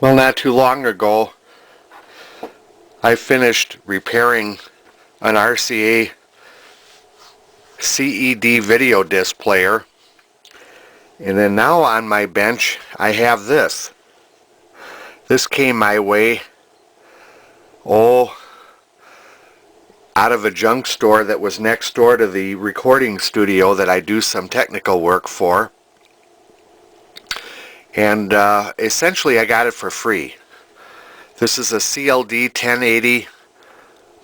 Well, not too long ago, I finished repairing an RCA CED video disc player, and then now on my bench I have this. This came my way, out of a junk store that was next door to the recording studio that I do some technical work for. And essentially I got it for free. This is a CLD 1080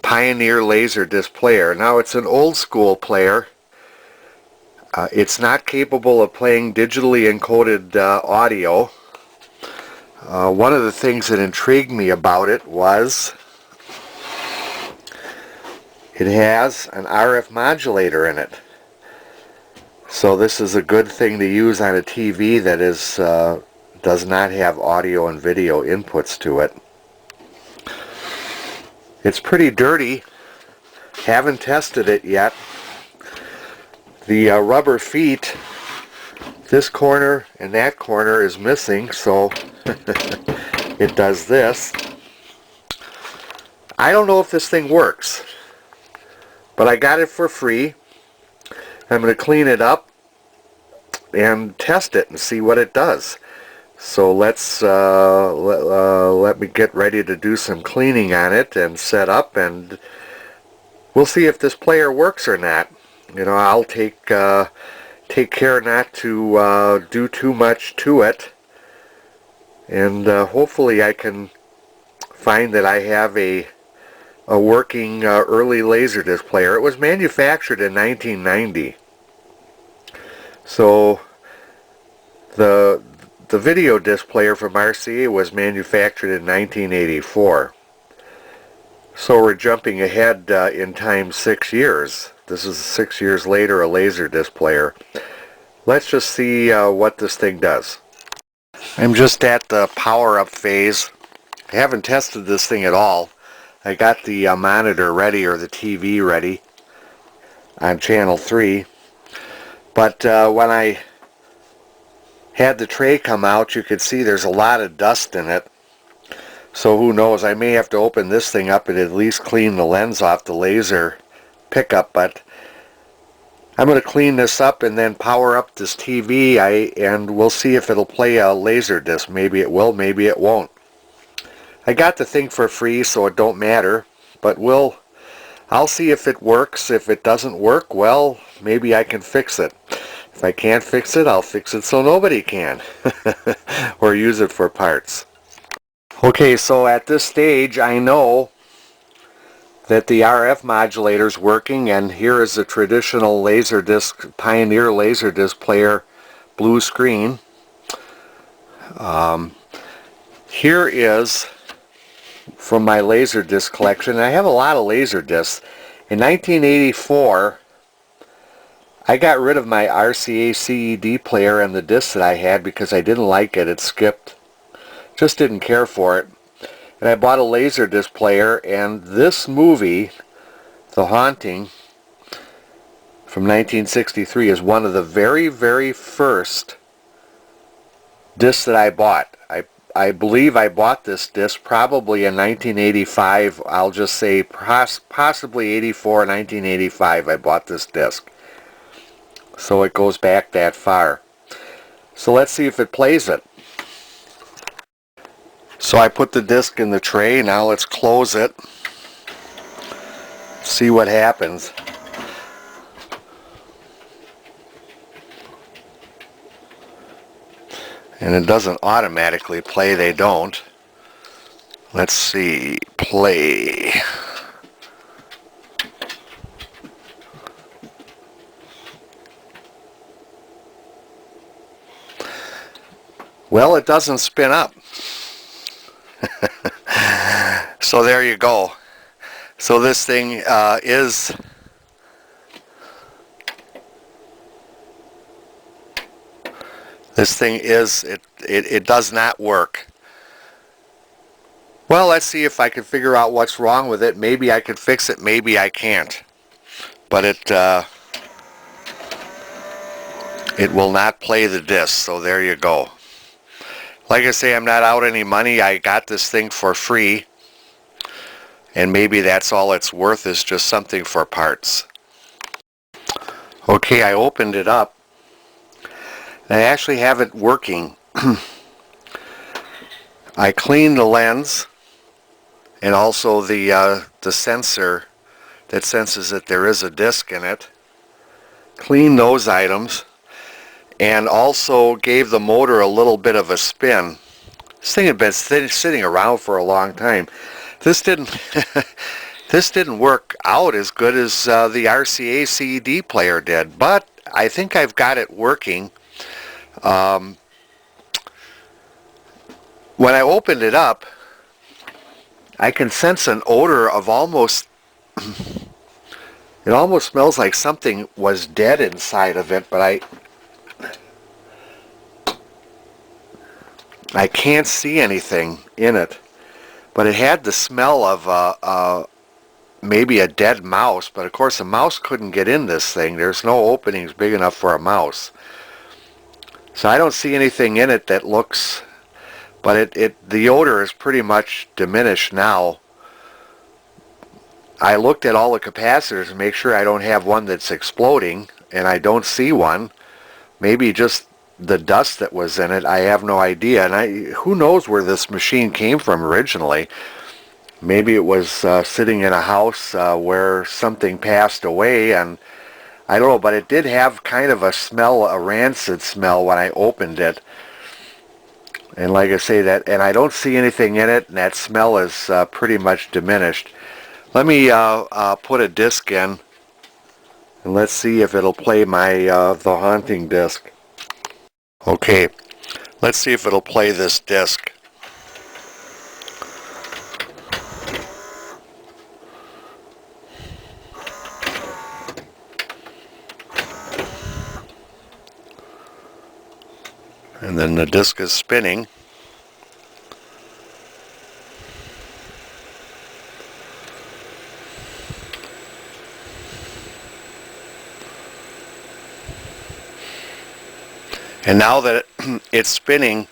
Pioneer Laserdisc player. Now it's an old school player. It's not capable of playing digitally encoded audio. One of the things that intrigued me about it was it has an RF modulator in it. So this is a good thing to use on a TV that does not have audio and video inputs to it. It's pretty dirty. Haven't tested it yet. The rubber feet, this corner and that corner is missing, so it does this. I don't know if this thing works, but I got it for free. I'm going to clean it up and test it and see what it does. So let's let me get ready to do some cleaning on it and set up, and we'll see if this player works or not. You know, I'll take care not to do too much to it, and hopefully I can find that I have a working early Laserdisc player. It was manufactured in 1990. So the video disc player from RCA was manufactured in 1984. So we're jumping ahead in time 6 years. This is 6 years later, a Laserdisc player. Let's just see what this thing does. I'm just at the power-up phase. I haven't tested this thing at all. I got the monitor ready, or the TV ready, on channel 3. But when I had the tray come out, you could see there's a lot of dust in it. So who knows, I may have to open this thing up and at least clean the lens off the laser pickup. But I'm going to clean this up and then power up this TV, and we'll see if it'll play a Laserdisc. Maybe it will, maybe it won't. I got the thing for free, so it don't matter, but I'll see if it works. If it doesn't work, well, maybe I can fix it. If I can't fix it, I'll fix it so nobody can, or use it for parts. Okay, so at this stage I know that the RF modulator is working, and here is a traditional Laserdisc, Pioneer Laserdisc player blue screen. Here is from my Laserdisc collection. I have a lot of Laserdiscs. In 1984, I got rid of my RCA CED player and the disc that I had because I didn't like it. It skipped. Just didn't care for it. And I bought a Laserdisc player, and this movie, The Haunting, from 1963, is one of the very, very first discs that I bought. I believe I bought this disc probably in 1985. I'll just say possibly 84, 1985 I bought this disc. So it goes back that far. So let's see if it plays it. So I put the disc in the tray. Now let's close it. See what happens. And it doesn't automatically play, they don't. Let's see, play. Well, it doesn't spin up. So there you go. So this thing it does not work. Well, let's see if I can figure out what's wrong with it. Maybe I can fix it, maybe I can't. But it will not play the disc, so there you go. Like I say, I'm not out any money. I got this thing for free, and maybe that's all it's worth, is just something for parts. Okay, I opened it up. I actually have it working. I cleaned the lens and also the sensor that senses that there is a disc in it. Cleaned those items and also gave the motor a little bit of a spin. This thing had been sitting around for a long time. This didn't this didn't work out as good as the RCA CED player did, but I think I've got it working. When I opened it up, I can sense an odor of almost, it almost smells like something was dead inside of it, but I can't see anything in it. But it had the smell of maybe a dead mouse, but of course a mouse couldn't get in this thing. There's no openings big enough for a mouse. So I don't see anything in it that looks, but the odor is pretty much diminished now. I looked at all the capacitors to make sure I don't have one that's exploding, and I don't see one. Maybe just the dust that was in it. I have no idea, and who knows where this machine came from originally. Maybe it was sitting in a house where something passed away, and I don't know, but it did have kind of a smell, a rancid smell when I opened it. And like I say, that, and I don't see anything in it, and that smell is pretty much diminished. Let me put a disc in, and let's see if it'll play my The Haunting disc. Okay, let's see if it'll play this disc. And then the disc is spinning. And now that it's spinning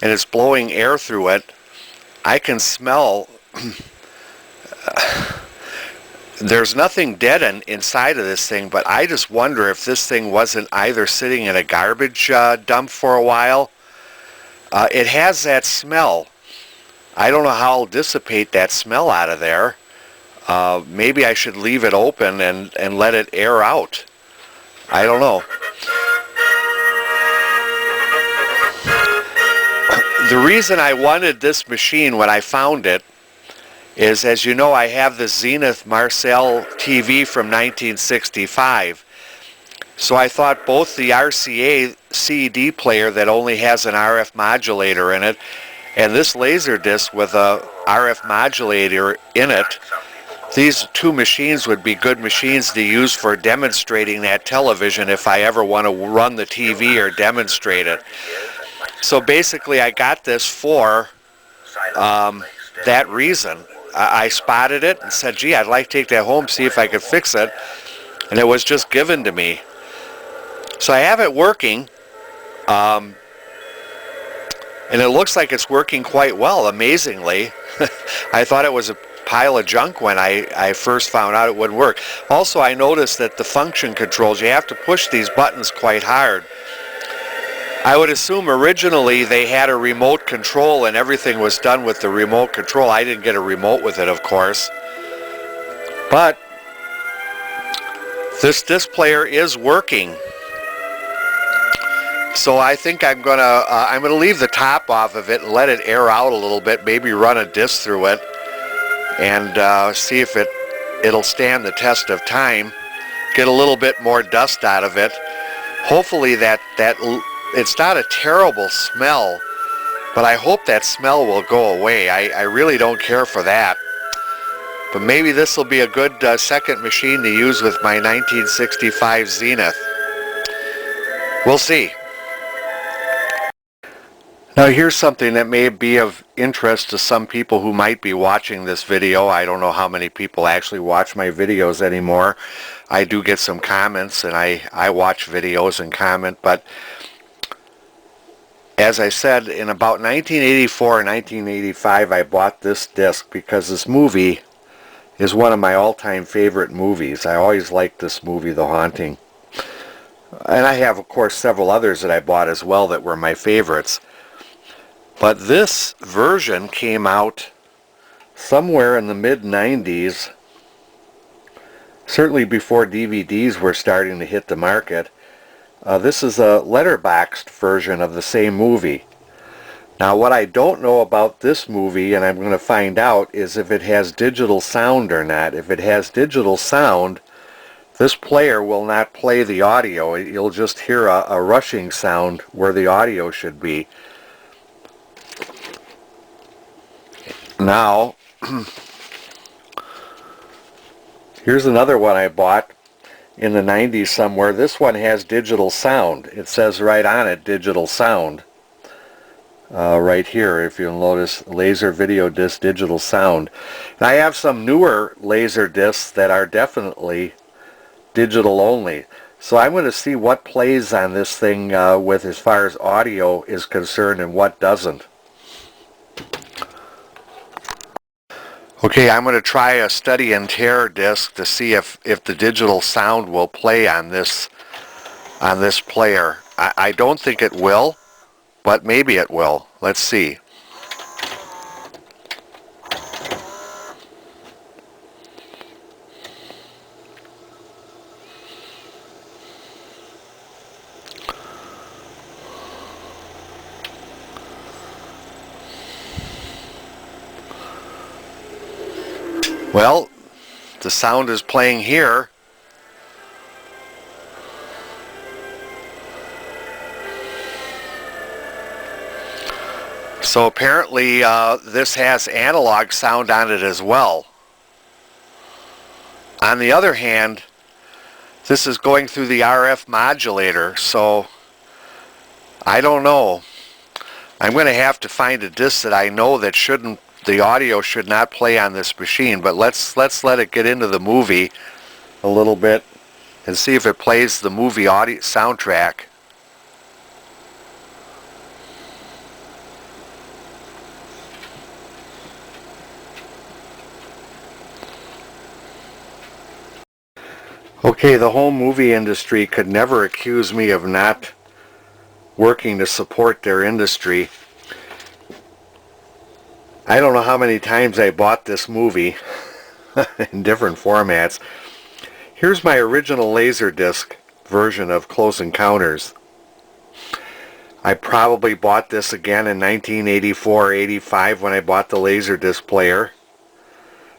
and it's blowing air through it, I can smell there's nothing dead inside of this thing, but I just wonder if this thing wasn't either sitting in a garbage dump for a while. It has that smell. I don't know how I'll dissipate that smell out of there. Maybe I should leave it open and let it air out. I don't know. The reason I wanted this machine when I found it is, as you know, I have the Zenith Marsielle TV from 1965. So I thought both the RCA CED player that only has an RF modulator in it and this Laserdisc with a RF modulator in it, these two machines would be good machines to use for demonstrating that television if I ever want to run the TV or demonstrate it. So basically I got this for that reason. I spotted it and said, gee, I'd like to take that home, see if I could fix it. And it was just given to me. So I have it working. And it looks like it's working quite well, amazingly. I thought it was a pile of junk when I first found out it wouldn't work. Also, I noticed that the function controls, you have to push these buttons quite hard. I would assume originally they had a remote control and everything was done with the remote control. I didn't get a remote with it, of course. But this disc player is working. So I think I'm gonna leave the top off of it and let it air out a little bit, maybe run a disc through it and see if it'll stand the test of time, get a little bit more dust out of it. Hopefully that it's not a terrible smell, but I hope that smell will go away. I really don't care for that. But maybe this will be a good second machine to use with my 1965 Zenith. We'll see. Now here's something that may be of interest to some people who might be watching this video. I don't know how many people actually watch my videos anymore. I do get some comments and I watch videos and comment, but As I said, in about 1984 or 1985, I bought this disc because this movie is one of my all-time favorite movies. I always liked this movie, The Haunting. And I have, of course, several others that I bought as well that were my favorites. But this version came out somewhere in the mid-90s, certainly before DVDs were starting to hit the market. This is a letterboxed version of the same movie. Now, what I don't know about this movie, and I'm going to find out, is if it has digital sound or not. If it has digital sound, this player will not play the audio. You'll just hear a rushing sound where the audio should be. Now, here's another one I bought in the 90s somewhere. This one has digital sound. It says right on it, digital sound. Right here, if you'll notice, laser video disc digital sound. And I have some newer laser discs that are definitely digital only. So I'm going to see what plays on this thing with as far as audio is concerned and what doesn't. Okay, I'm going to try a Study and Terror disc to see if the digital sound will play on this player. I don't think it will, but maybe it will. Let's see. Well, the sound is playing here. So apparently this has analog sound on it as well. On the other hand, this is going through the RF modulator, so I don't know. I'm going to have to find a disc that I know that the audio should not play on this machine, but let's let it get into the movie a little bit and see if it plays the movie audio soundtrack. Okay, the whole movie industry could never accuse me of not working to support their industry. I don't know how many times I bought this movie in different formats. Here's my original Laserdisc version of Close Encounters. I probably bought this again in 1984 or 85 when I bought the Laserdisc Player.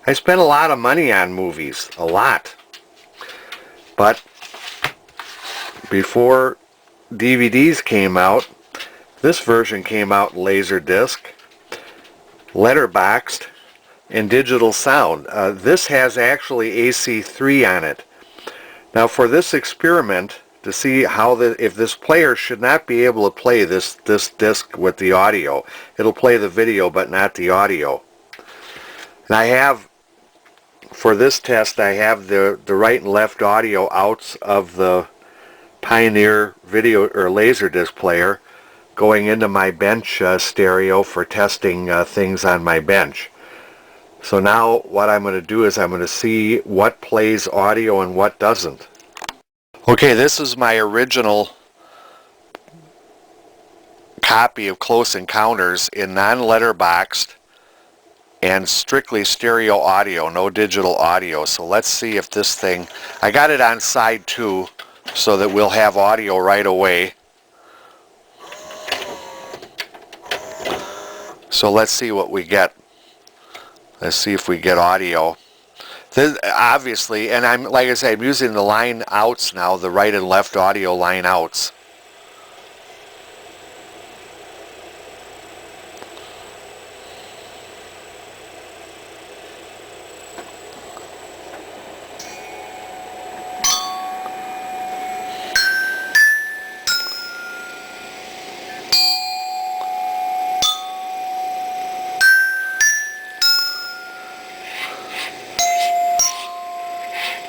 I spent a lot of money on movies, a lot. But before DVDs came out, this version came out in Laserdisc, letterboxed, and digital sound. This has actually AC3 on it. Now for this experiment, to see how if this player should not be able to play this disc with the audio. It'll play the video but not the audio. And I have, for this test, I have the right and left audio outs of the Pioneer video or Laserdisc player going into my bench stereo for testing things on my bench. So now what I'm going to do is I'm going to see what plays audio and what doesn't. Okay, this is my original copy of Close Encounters in non-letterboxed and strictly stereo audio, no digital audio. So let's see if this thing, I got it on side 2 so that we'll have audio right away. So let's see what we get. Let's see if we get audio. This, obviously, and I'm, like I said, I'm using the line outs now, the right and left audio line outs.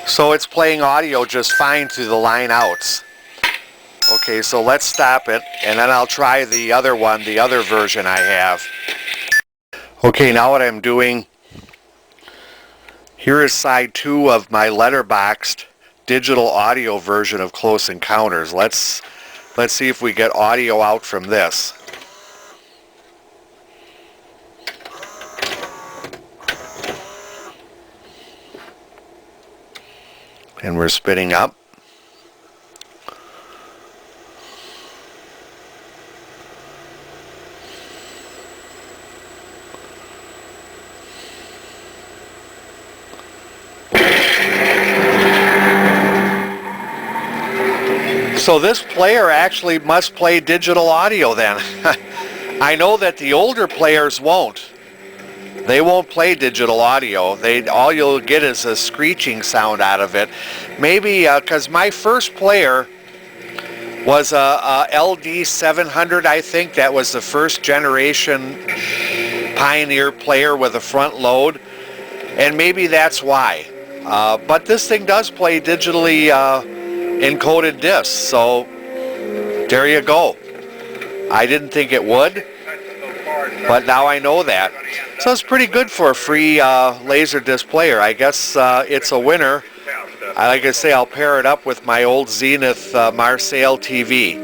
So it's playing audio just fine through the line outs. Okay, so let's stop it, and then I'll try the other one, the other version I have. Okay, now what I'm doing, here is side 2 of my letterboxed digital audio version of Close Encounters. Let's see if we get audio out from this. And we're spinning up. So this player actually must play digital audio then. I know that the older players won't. They won't play digital audio. All you'll get is a screeching sound out of it. Maybe because my first player was a LD 700, I think. That was the first generation Pioneer player with a front load. And maybe that's why. But this thing does play digitally encoded discs, so there you go. I didn't think it would, but now I know that. So it's pretty good for a free Laserdisc player. I guess it's a winner. Like I say, I'll pair it up with my old Zenith Marsielle TV.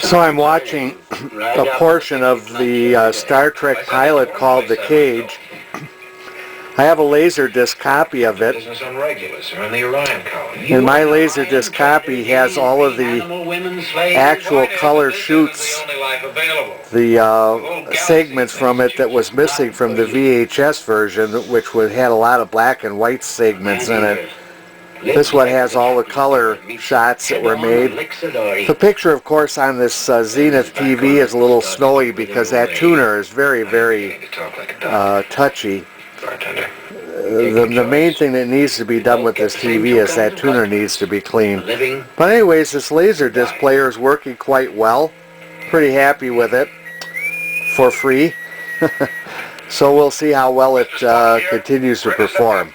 So I'm watching a portion of the Star Trek pilot called The Cage. I have a Laserdisc copy of it, and my Laserdisc copy has all of the actual color shoots, the segments from it that was missing from the VHS version, which had a lot of black and white segments in it. This one has all the color shots that were made. The picture, of course, on this Zenith TV is a little snowy because that tuner is very, very touchy. The main thing that needs to be done with this TV is that tuner needs to be cleaned. But anyways, this Laserdisc player is working quite well. Pretty happy with it for free. So we'll see how well it continues to perform.